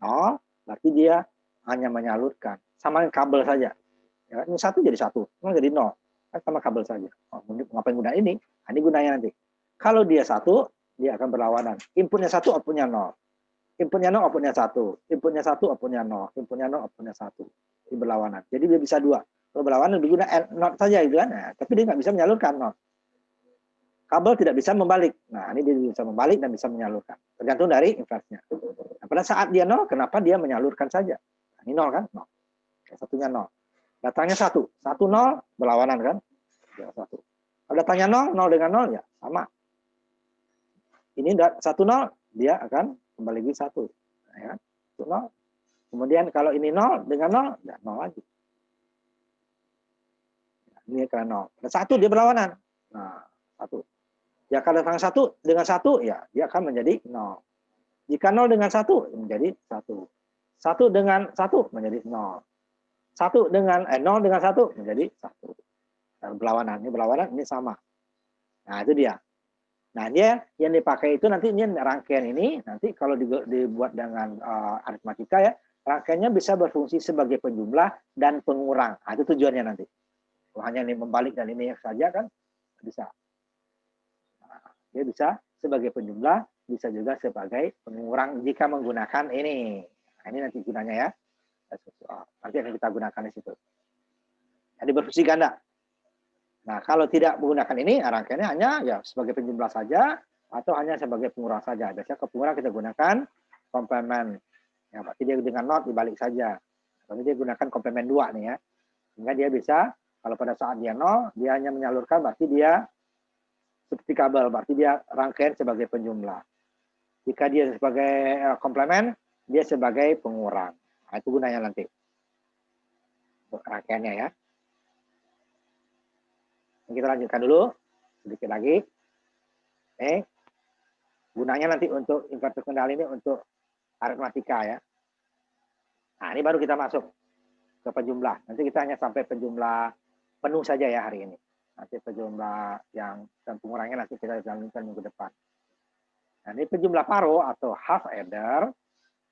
Speaker 1: 0, berarti dia hanya menyalurkan. Sama kabel saja. Ya, ini 1 jadi 1, 0 jadi 0. Kan sama kabel saja. Oh, ngapain guna ini? Ini gunanya nanti. Kalau dia 1, dia akan berlawanan. Inputnya 1, outputnya 0. Inputnya 0, outputnya 1. Inputnya 1, outputnya 0. Inputnya 0, outputnya 1. Ini berlawanan. Jadi dia bisa 2. Kalau berlawanan lebih guna not saja gitu kan. Nah, tapi dia nggak bisa menyalurkan not. Kabel tidak bisa membalik. Nah, ini dia bisa membalik dan bisa menyalurkan. Tergantung dari inverse-nya. Nah, pada saat dia 0, kenapa dia menyalurkan saja? Nah, ini 0 kan? 0. Satunya 0. Datangnya 1. 1, 0, berlawanan kan? Ya, 1. Kalau datangnya 0, 0 dengan 0, ya sama. Ini 1, 0, dia akan kembali lagi 1. Nah, ya, 1, 0. Kemudian kalau ini 0 dengan 0, ya 0 lagi. Nah, ini karena 0. Pada 1 dia berlawanan. Nah, 1. Ya kalau datang 1 dengan 1, ya dia akan menjadi 0. Jika 0 dengan 1, menjadi 1. 1 dengan 1 menjadi 0. 1 dengan 0 dengan 1 menjadi 1. Nah, berlawanan. Ini berlawanan, ini sama. Nah, itu dia. Nah, dia yang dipakai itu nanti ini rangkaian ini nanti kalau dibuat dengan aritmatika ya, rangkaiannya bisa berfungsi sebagai penjumlah dan pengurang. Nah, itu tujuannya nanti. Kalau hanya ini membalik dan ini saja kan bisa. Nah, dia bisa sebagai penjumlah, bisa juga sebagai pengurang jika menggunakan ini. Nah, ini nanti gunanya ya. Nanti akan kita gunakan di situ. Jadi berfungsi ganda. Nah, kalau tidak menggunakan ini, rangkaiannya hanya ya sebagai penjumlah saja atau hanya sebagai pengurang saja. Biasanya ke pengurang kita gunakan komplement. Ya, berarti dia dengan not dibalik saja. Tapi dia gunakan komplement 2 nih ya. Sehingga dia bisa, kalau pada saat dia 0, dia hanya menyalurkan, berarti dia seperti kabel, berarti dia rangkaian sebagai penjumlah. Jika dia sebagai komplement, dia sebagai pengurang. Nah, itu gunanya nanti. Untuk rangkaiannya ya. Kita lanjutkan dulu sedikit lagi. Gunanya nanti untuk inverter kendali ini untuk aritmatika ya. Nah, ini baru kita masuk ke penjumlah. Nanti kita hanya sampai penjumlah penuh saja ya hari ini. Nanti penjumlah yang dan pengurangnya nanti kita lanjutkan minggu depan. Nah, ini penjumlah paro atau half adder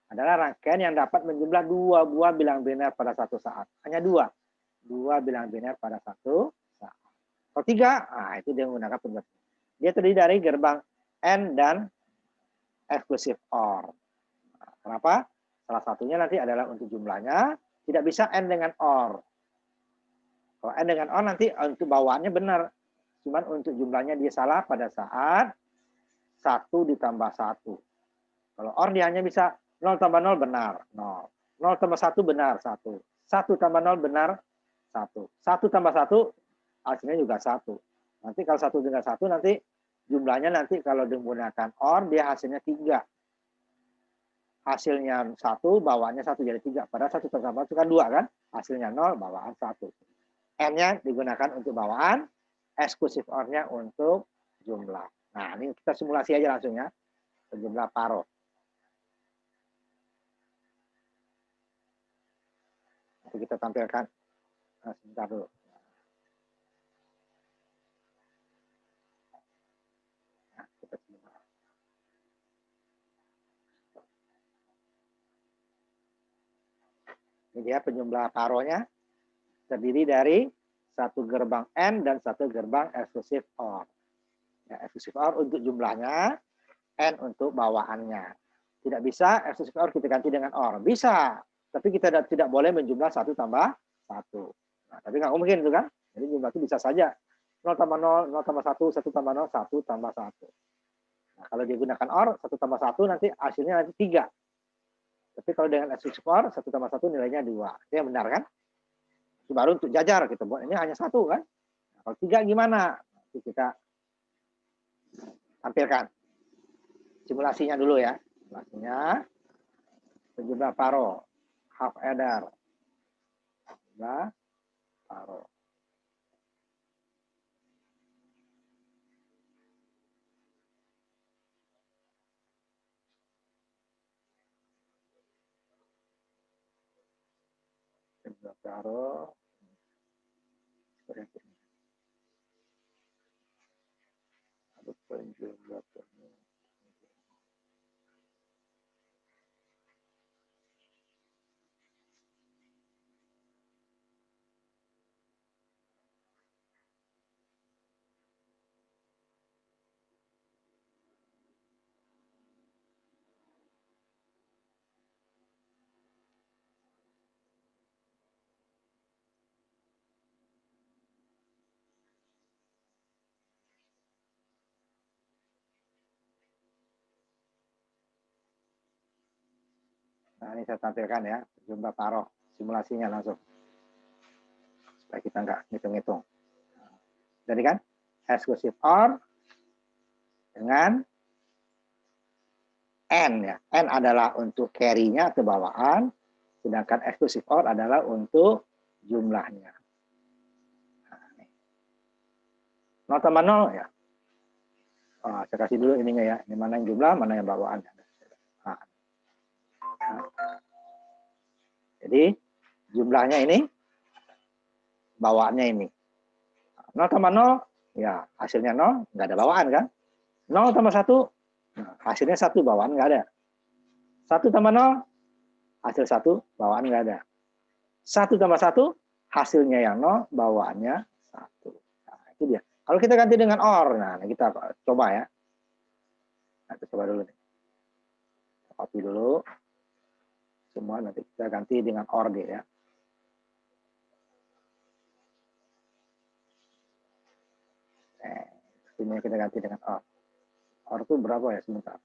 Speaker 1: adalah rangkaian yang dapat menjumlah 2 buah bilang biner pada satu saat. Hanya 2 bilang biner pada satu saat. Kalau 3, nah itu dia menggunakan penjumlah. Dia terdiri dari gerbang AND dan exclusive OR. Nah, kenapa? Salah satunya nanti adalah untuk jumlahnya tidak bisa AND dengan OR. Kalau AND dengan OR nanti untuk bawaannya benar. Cuman untuk jumlahnya dia salah pada saat 1 ditambah 1. Kalau OR dia hanya bisa 0 tambah 0 benar, 0. 0 tambah 1 benar, 1. 1 tambah 0 benar, 1. 1 tambah 1 hasilnya juga 1. Nanti kalau 1 dengan 1 nanti jumlahnya nanti kalau menggunakan OR dia hasilnya 3. Hasilnya 1, bawaannya 1 jadi 3. Padahal 1 tambah 1 kan 2 kan? Hasilnya 0, bawaan 1. N-nya digunakan untuk bawaan, eksklusif OR-nya untuk jumlah. Nah, ini kita simulasi aja langsung ya. Jumlah paro. Nanti kita tampilkan. Nah, sebentar dulu. Nah, kita ini dia penjumlah paronya. Terdiri dari satu gerbang N dan satu gerbang eksklusif OR. Ya, eksklusif OR untuk jumlahnya, N untuk bawaannya. Tidak bisa eksklusif OR kita ganti dengan OR. Bisa, tapi kita tidak boleh menjumlah 1 tambah 1. Nah, tapi nggak mungkin itu kan. Jadi jumlah itu bisa saja 0 tambah 0, 0 tambah 1, 1 tambah 0, 1 tambah 1. Nah, kalau digunakan OR, 1 tambah 1 nanti hasilnya nanti 3. Tapi kalau dengan eksklusif OR, 1 tambah 1 nilainya 2. Itu yang benar kan? Itu baru untuk jajar kita buat. Ini hanya 1 kan. Nah, kalau 3 gimana? Nanti kita tampilkan. Simulasinya dulu ya. Simulasinya sejumlah paro. Half adder. Jumlah paro. Jumlah paro. Jumlah penuh. Nah, ini saya tampilkan ya, jumlah paruh simulasinya langsung. Supaya kita nggak ngitung-ngitung. Jadi kan, exclusive OR dengan N ya. N adalah untuk carry-nya atau bawaan, sedangkan exclusive OR adalah untuk jumlahnya. Nah, 0 tambah 0 ya. Oh, saya kasih dulu ininya ya. Ini mana yang jumlah, mana yang bawaan. Nah. Jadi jumlahnya ini, bawaannya ini. 0 tambah 0, ya hasilnya 0, nggak ada bawaan kan. 0 tambah 1, nah, hasilnya 1, bawaan nggak ada. 1 tambah 0, hasil 1, bawaan nggak ada. 1 tambah 1, hasilnya yang 0, bawaannya 1. Nah, itu dia. Kalau kita ganti dengan OR, nah kita coba ya. Nah, kita coba dulu nih. Copy dulu. Semua nanti kita ganti dengan OR dia ya. Ini kita ganti dengan OR. OR itu berapa ya sebentar?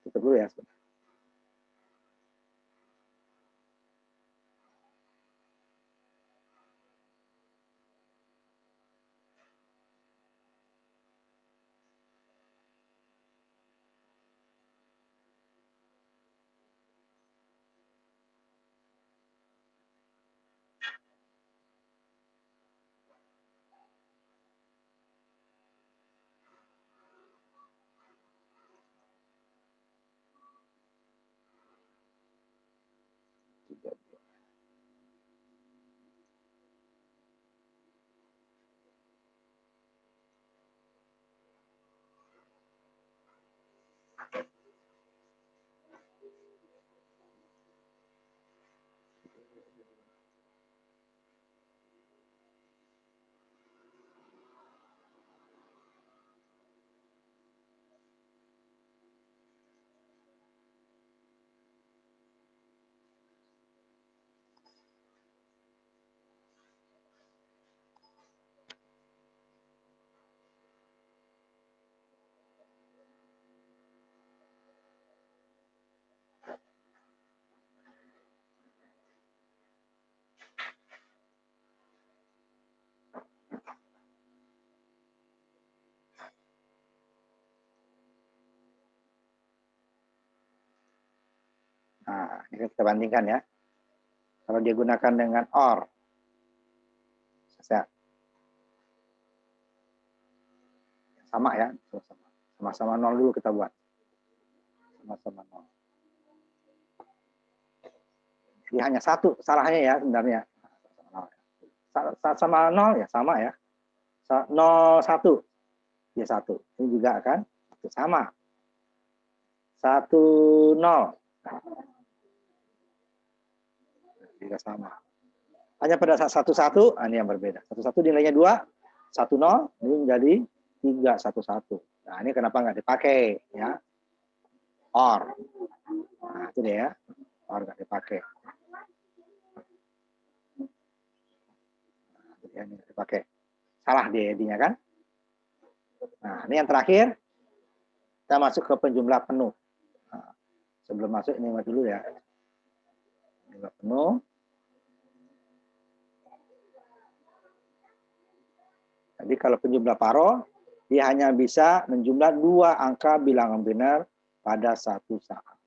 Speaker 1: Tutup dulu ya sebentar. Nah, ini kita bandingkan ya. Kalau dia gunakan dengan OR, sama ya, sama-sama 0 dulu kita buat. Sama-sama 0. Jadi hanya satu salahnya ya sebenarnya. Sama 0 ya sama ya. 0, 1. Ya 1. Ini juga kan sama. 1, 0. Juga sama. Hanya pada saat 1, 1, ini yang berbeda. 1, 1 nilainya 2, 1, 0, ini menjadi 3, 1, 1. Nah, ini kenapa nggak dipakai ya? OR. Nah, itu dia ya. OR nggak dipakai. Nah, ini nggak dipakai. Salah dia nya kan? Nah, ini yang terakhir. Kita masuk ke penjumlah penuh. Nah, sebelum masuk ini dulu ya. Penjumlah penuh. Jadi kalau penjumlah paro, dia hanya bisa menjumlah 2 angka bilangan benar pada satu saat.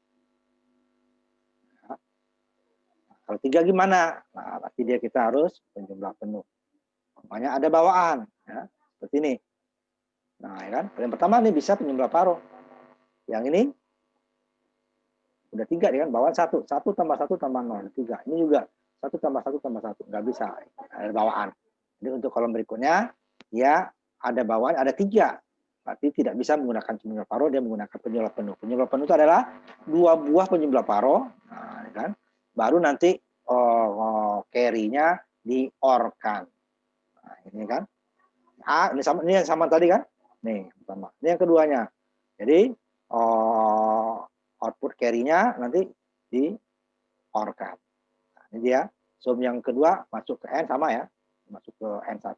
Speaker 1: Nah, kalau 3 gimana? Nah, berarti dia kita harus penjumlah penuh. Makanya ada bawaan, ya, seperti ini. Nah, ya kan? Yang pertama nih bisa penjumlah paruh. Yang ini udah 3 kan, bawaan 1 tambah 1 tambah 0, 3. Ini juga 1 tambah 1 tambah 1, nggak bisa, ada bawaan. Jadi untuk kolom berikutnya, ya ada bawaan, ada 3. Berarti tidak bisa menggunakan penjumlah paruh, dia menggunakan penjumlah penuh. Penjumlah penuh itu adalah 2 buah penjumlah paruh, nah, ya kan? Baru nanti carry-nya di-OR-kan. Nah, ini kan. Ini yang sama tadi kan? Nih, sama. Ini yang keduanya. Jadi output carry-nya nanti di-OR-kan. Nah, ini dia. Sum yang kedua masuk ke N sama ya. Masuk ke N1,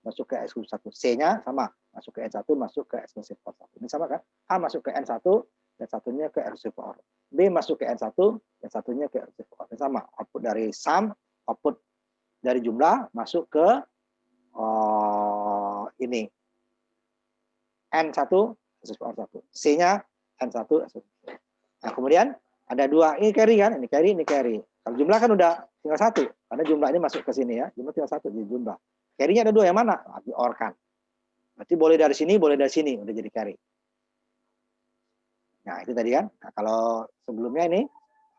Speaker 1: masuk ke X1. C-nya sama. Masuk ke N1, masuk ke X1. Ini sama kan? A masuk ke N1, dan satunya ke X1. B masuk ke N1, dan satunya ke X1. Ini sama. Output dari sum, output dari jumlah masuk ke ini. N1, X1. C-nya N1, X1. Nah, kemudian ada 2, ini carry kan, ini carry, ini carry. Kalau jumlah kan udah tinggal 1, karena jumlah ini masuk ke sini ya, jumlah tinggal 1 di jumlah. Carry-nya ada 2, yang mana? Di-OR-kan. Berarti boleh dari sini, boleh dari sini, udah jadi carry. Nah, itu tadi kan. Nah, kalau sebelumnya ini,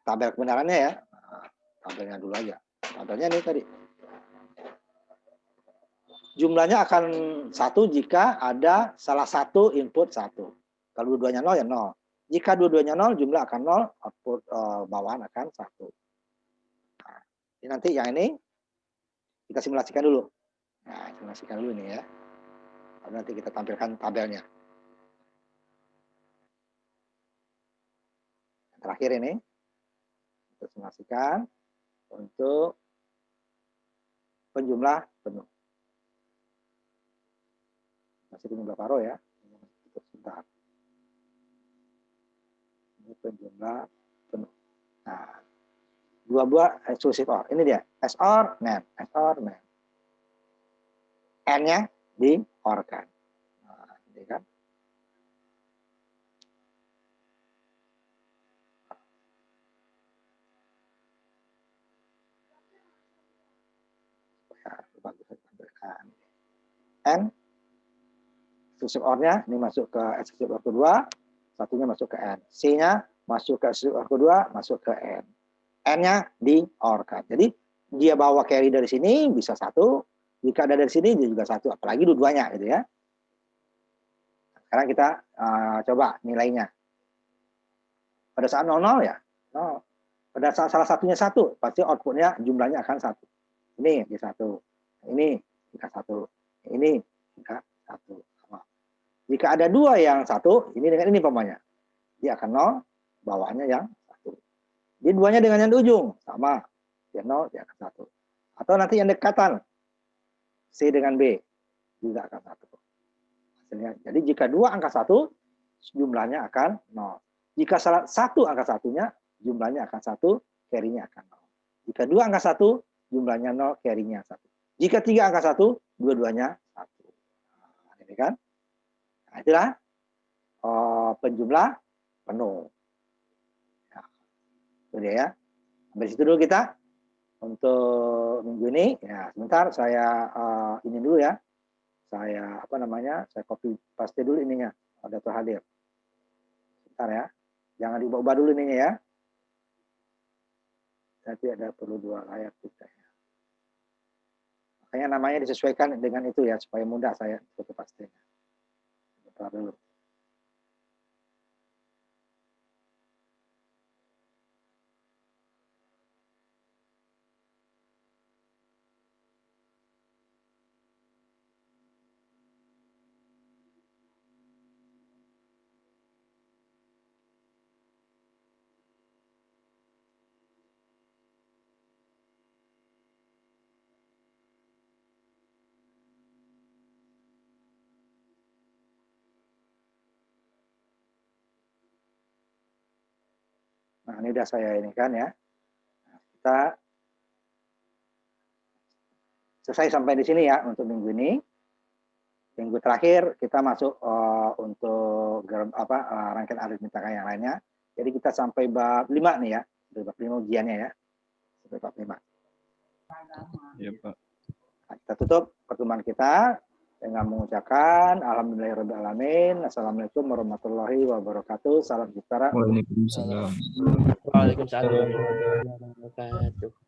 Speaker 1: tabel kebenarannya ya, nah, tabelnya dulu aja. Tabelnya ini tadi. Jumlahnya akan 1 jika ada salah satu input 1. Kalau dua-duanya 0 ya 0. Jika dua-duanya 0, jumlah akan 0, output bawaan akan 1. Nah, ini nanti yang ini kita simulasikan dulu. Nah, simulasikan dulu ini ya. Lalu nanti kita tampilkan tabelnya. Yang terakhir ini, kita simulasikan untuk penjumlah penuh. Masih penjumlah paruh ya. Sebentar. Ini penjumlah penuh. Nah, 2 buah exclusive OR. Ini dia, XOR, NAND, XOR, NAND. N-nya di-OR-kan. Nah, ini kan. N, exclusive OR-nya ini masuk ke exclusive OR kedua, satunya masuk ke N. C-nya masuk ke exclusive OR kedua, masuk ke N. N-nya di-OR-kan. Jadi dia bawa carry dari sini bisa 1, jika ada dari sini dia juga 1, apalagi dua-duanya gitu ya. Sekarang kita coba nilainya. Pada saat 00 ya, 0. Pada saat salah satunya 1, pasti outputnya jumlahnya akan 1. Ini di 1, ini jika 1, ini jika 1. Jika ada 2 yang 1, ini dengan ini pamannya, dia akan 0, bawaannya yang 1. Jadi 2-nya dengan yang di ujung, sama. Dia 0, dia akan 1. Atau nanti yang dekatan, C dengan B, juga akan 1. Hasilnya. Jadi jika 2 angka 1, jumlahnya akan 0. Jika salah 1 angka 1-nya, jumlahnya akan 1, carry-nya akan 0. Jika 2 angka 1, jumlahnya 0, carry-nya 1. Jika 3 angka 1, dua-duanya 1. Nah, ini kan. Nah, itulah penjumlah penuh. Nah, itu dia ya. Sampai situ dulu kita untuk minggu ini. Ya, sebentar saya ini dulu ya. Saya saya copy paste dulu ininya. Ada terhadir. Sebentar ya. Jangan diubah-ubah dulu ininya ya. Nanti ada perlu 2 layar kita ya. Makanya namanya disesuaikan dengan itu ya supaya mudah saya copy paste-nya. Sebentar dulu. Nah, ini udah saya ini kan ya. Nah, kita selesai sampai di sini ya untuk minggu ini. Minggu terakhir kita masuk untuk rangkaian aritmetika yang lainnya. Jadi kita sampai bab 5 nih ya. Bab 5 ujiannya ya. Sampai bab 5.
Speaker 2: Iya, Pak.
Speaker 1: Nah, kita tutup pertemuan kita Dengan mengucapkan alhamdulillahirrahmanirrahim. Assalamualaikum warahmatullahi wabarakatuh. Salam sejahtera.
Speaker 2: Waalaikumsalam.
Speaker 3: Waalaikumsalam warahmatullahi wabarakatuh.